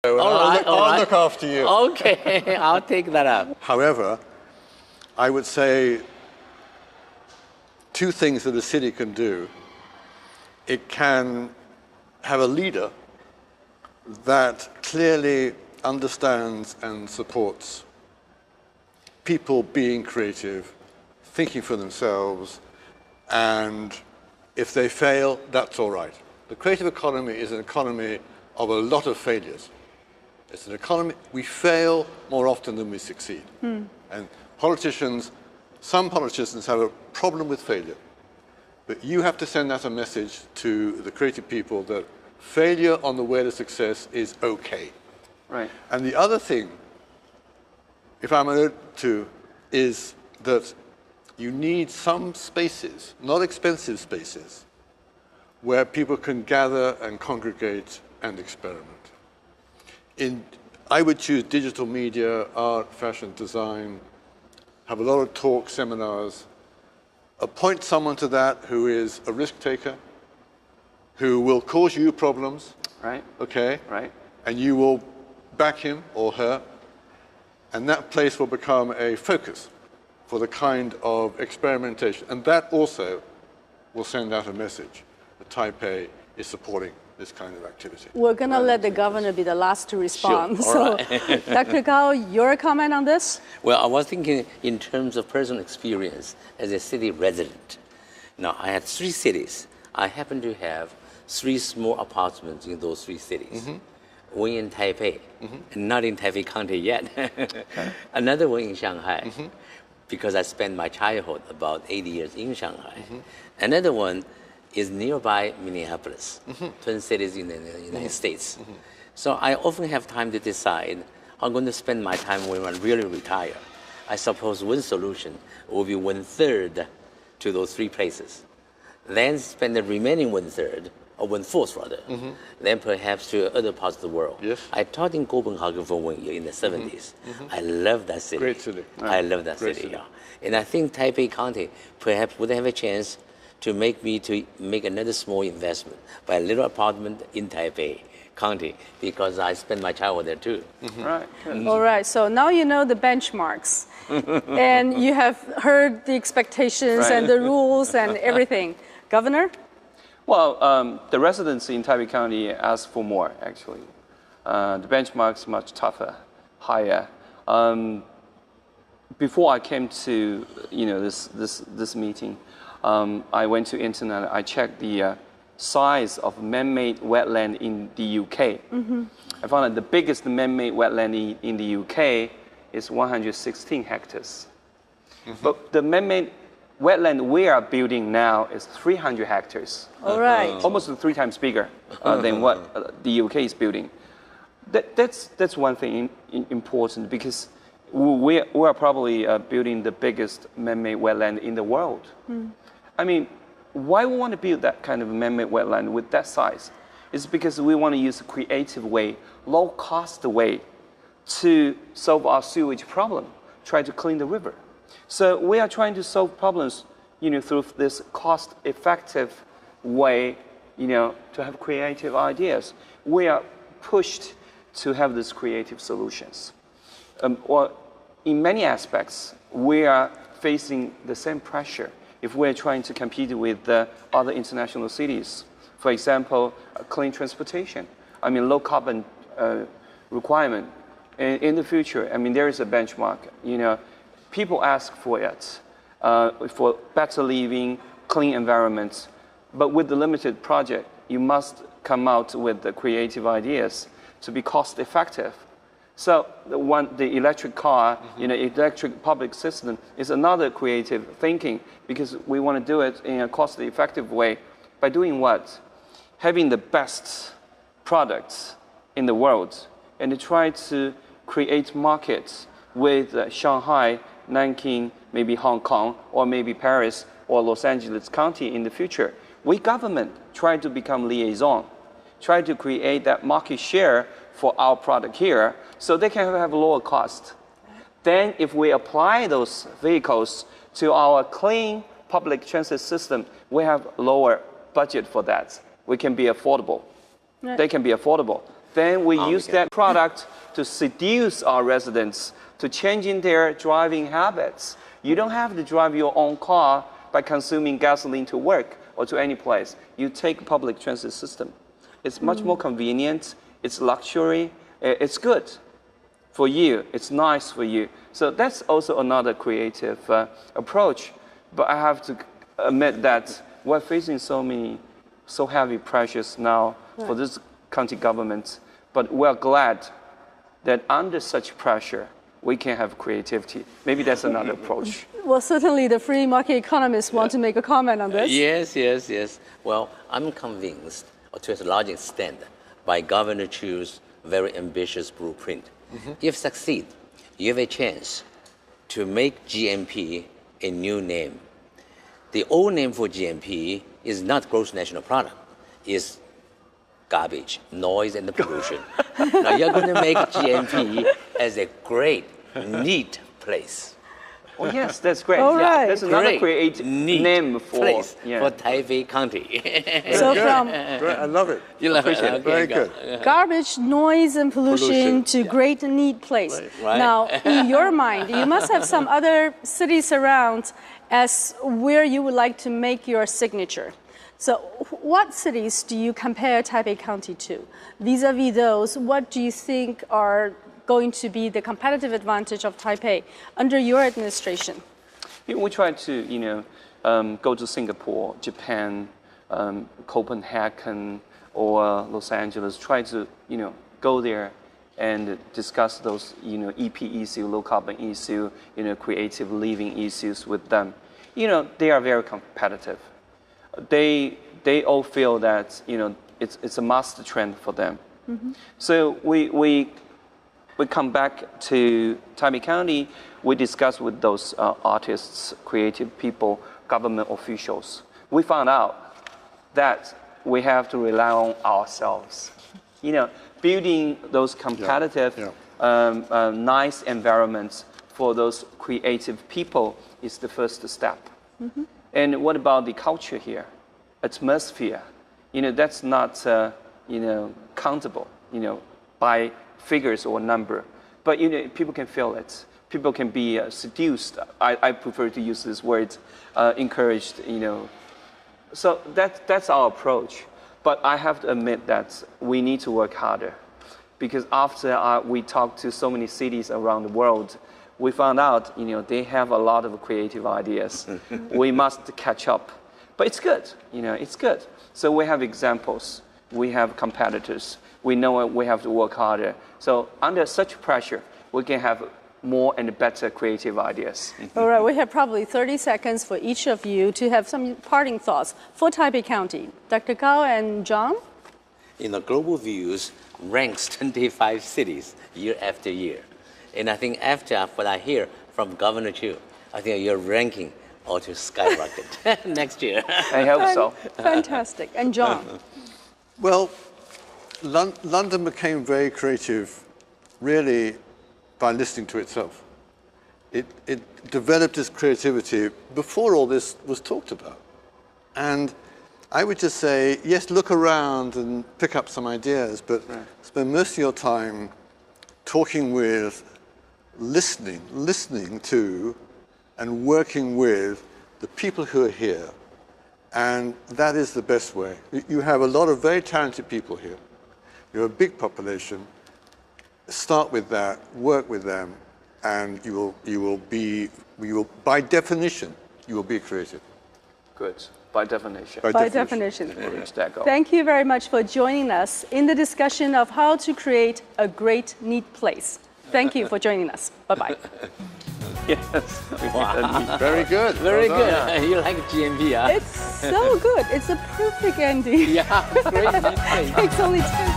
I'll look after you. Okay, I'll take that up. However, I would say two things that a city can do. It can have a leader that clearly understands and supports people being creative, thinking for themselves, and if they fail, that's all right. The creative economy is an economy of a lot of failures. It's an economy, we fail more often than we succeed. And some politicians have a problem with failure. But you have to send out a message to the creative people that failure on the way to success is okay. Right. And the other thing, if I'm allowed to, is that you need some spaces, not expensive spaces, where people can gather and congregate and experiment. I would choose digital media, art, fashion, design, have a lot of talks, seminars, appoint someone to that who is a risk taker, who will cause you problems, right? Okay? Right. And you will back him or her, and that place will become a focus for the kind of experimentation. And that also will send out a message that Taipei is supporting this kind of activity. We're going to let the governor be the last to respond. Sure. So, Right. Dr. Gao, your comment on this? Well, I was thinking in terms of personal experience as a city resident. Now, I had 3 cities. I happen to have 3 small apartments in those 3 cities. One in Taipei, not in Taipei County yet. Another one in Shanghai, because I spent my childhood about 8 years in Shanghai. Another one is nearby Minneapolis, twin cities in the United States. So I often have time to decide how I'm going to spend my time when I really retire. I suppose one solution will be 1/3 to those 3 places. Then spend the remaining 1/3, or 1/4 rather, then perhaps to other parts of the world. Yes. I taught in Copenhagen for 1 year in the 70s. I love that city. Great city. I love that Great city, city. yeah. And I think Taipei County perhaps would have a chance to make another small investment, buy a little apartment in Taipei County, because I spent my childhood there too. Right. Good. All right, so now you know the benchmarks. And you have heard the expectations Right. and the rules and everything. Governor? Well, the residents in Taipei County asked for more, actually. The benchmark's much tougher, higher. Before I came to this meeting, I went to internet. I checked the size of man-made wetland in the UK. I found that the biggest man-made wetland in the UK is 116 hectares. But the man-made wetland we are building now is 300 hectares. All right. Almost 3 times bigger than what the UK is building. That's one thing important, because we are probably building the biggest man-made wetland in the world. I mean, why we want to build that kind of man-made wetland with that size? It's because we want to use a creative way, low-cost way to solve our sewage problem, try to clean the river. So we are trying to solve problems, through this cost-effective way, to have creative ideas. We are pushed to have these creative solutions. Or in many aspects, we are facing the same pressure if we're trying to compete with other international cities. For example, clean transportation. I mean, low carbon requirement. In the future, I mean, there is a benchmark. People ask for it, for better living, clean environments. But with the limited project, you must come out with the creative ideas to be cost effective. So the electric car, electric public system is another creative thinking, because we want to do it in a cost-effective way. By doing what? Having the best products in the world, and to try to create markets with Shanghai, Nanking, maybe Hong Kong, or maybe Paris or Los Angeles County in the future. We government try to become liaison, try to create that market share for our product here, so they can have lower cost. Then if we apply those vehicles to our clean public transit system, we have lower budget for that. We can be affordable. Right. They can be affordable. Then we use Okay. that product to seduce our residents to changing their driving habits. You don't have to drive your own car by consuming gasoline to work or to any place. You take public transit system. It's much more convenient. It's luxury. It's good for you. It's nice for you. So that's also another creative approach. But I have to admit that we're facing so heavy pressures now for this county government. But we're glad that under such pressure, we can have creativity. Maybe that's another approach. Well, certainly the free market economists want to make a comment on this. Yes. Well, I'm convinced, to a large extent, by Governor Chu's very ambitious blueprint. If succeed, you have a chance to make GNP a new name. The old name for GNP is not gross national product, it's garbage, noise, and pollution. Now you're going to make GNP as a great, neat place. Oh, yes, that's great. All right. That's another Great, creative neat name for, place for Taipei County. So from Great, I love it. You love it? Appreciate it. Very go. good. garbage, noise, and pollution to great, neat place. Right. Now, in your mind, you must have some other cities around as where you would like to make your signature. So what cities do you compare Taipei County to? Vis-a-vis those, what do you think are going to be the competitive advantage of Taipei under your administration? We try to, go to Singapore, Japan, Copenhagen, or Los Angeles. Try to, go there and discuss those, EP issue, low carbon issue, creative living issues with them. They are very competitive. They all feel that, it's a master trend for them. So we come back to Taipei County, we discuss with those artists, creative people, government officials. We found out that we have to rely on ourselves. Building those competitive, nice environments for those creative people is the first step. And what about the culture here? Atmosphere. That's not, countable, by figures or number. But people can feel it. People can be seduced. I prefer to use this word, encouraged. So that's our approach. But I have to admit that we need to work harder, because after we talked to so many cities around the world, we found out they have a lot of creative ideas. We must catch up. But it's good. It's good. So we have examples. We have competitors. We know we have to work harder. So under such pressure, we can have more and better creative ideas. All right, we have probably 30 seconds for each of you to have some parting thoughts for Taipei County. Dr. Gao and John? In the global views, ranks 25 cities year after year. And I think after what I hear from Governor Chu, I think your ranking ought to skyrocket next year. I hope so. Fantastic. And John? Well, London became very creative, really, by listening to itself. It developed its creativity before all this was talked about. And I would just say, yes, look around and pick up some ideas, but spend most of your time talking with, listening to, and working with the people who are here. And that is the best way. You have a lot of very talented people here. You have a big population. Start with that, work with them, and you will, by definition, you will be creative. Good. By definition. By definition. Reach that goal. Thank you very much for joining us in the discussion of how to create a great, neat place. Thank you for joining us. Bye-bye. Yes. Very good. Very Well good. done. You like GMP, huh? It's so good. It's a perfect ending. Yeah, great. It takes only 10